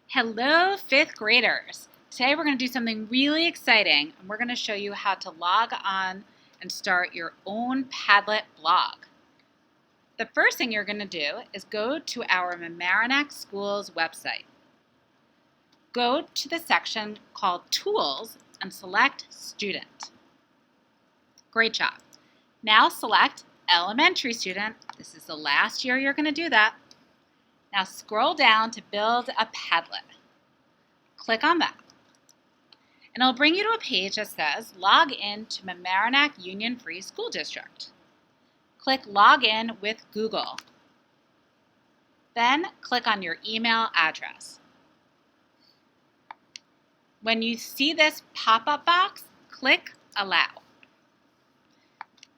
Hello, fifth graders. Today we're going to do something really exciting, and we're going to show you how to log on and start your own Padlet blog. The first thing you're going to do is go to our Mamaroneck Schools website. Go to the section called Tools and select Student. Great job. Now select Elementary Student. This is the last year you're going to do that. Now scroll down to build a Padlet. Click on that. And it'll bring you to a page that says Log in to Mamaroneck Union Free School District. Click Log in with Google. Then click on your email address. When you see this pop-up box, click Allow.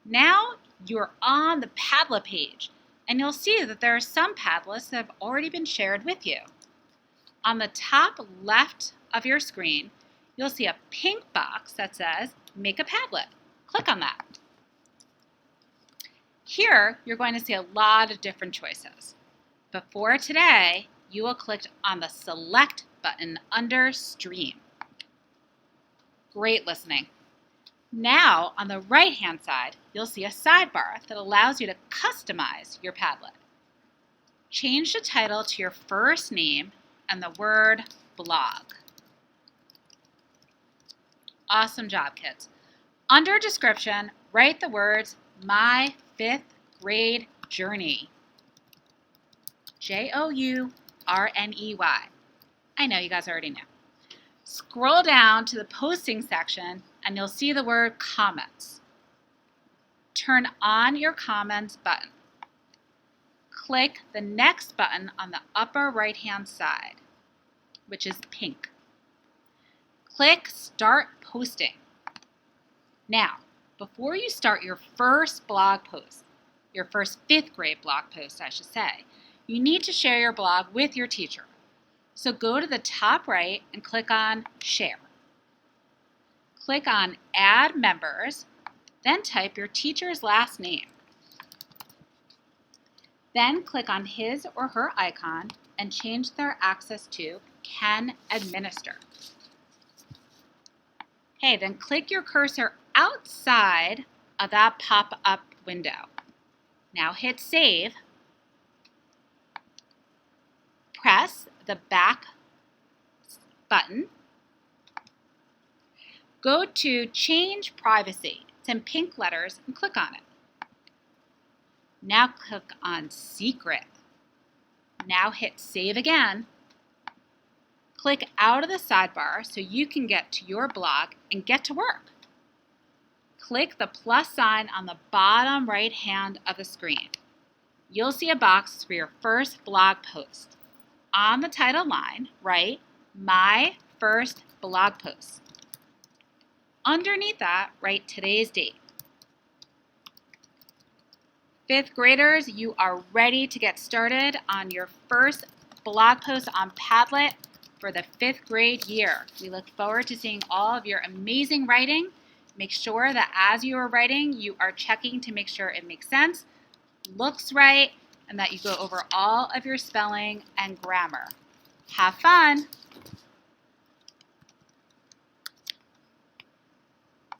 Now you're on the Padlet page, and you'll see that there are some Padlets that have already been shared with you. On the top left of your screen, you'll see a pink box that says Make a Padlet. Click on that. Here, you're going to see a lot of different choices. Before today, you will click on the Select button under Stream. Great listening. Now, on the right-hand side, you'll see a sidebar that allows you to customize your Padlet. Change the title to your first name and the word blog. Awesome job, kids. Under description, write the words My Fifth Grade Journey. Journey. I know you guys already know. Scroll down to the posting section and you'll see the word comments. Turn on your comments button. Click the next button on the upper right-hand side, which is pink. Click Start Posting. Now, before you start your first blog post, your first fifth grade blog post, I should say, you need to share your blog with your teacher. So go to the top right and click on Share. Click on Add Members, then type your teacher's last name. Then click on his or her icon and change their access to Can Administer. Okay, then click your cursor outside of that pop-up window. Now hit Save. Press the back button. Go to Change Privacy. It's in pink letters and click on it. Now click on Secret. Now hit Save again. Click out of the sidebar so you can get to your blog and get to work. Click the plus sign on the bottom right hand of the screen. You'll see a box for your first blog post. On the title line, write My First Blog Post. Underneath that, write today's date. Fifth graders, you are ready to get started on your first blog post on Padlet for the fifth grade year. We look forward to seeing all of your amazing writing. Make sure that as you are writing, you are checking to make sure it makes sense, looks right, and that you go over all of your spelling and grammar. Have fun!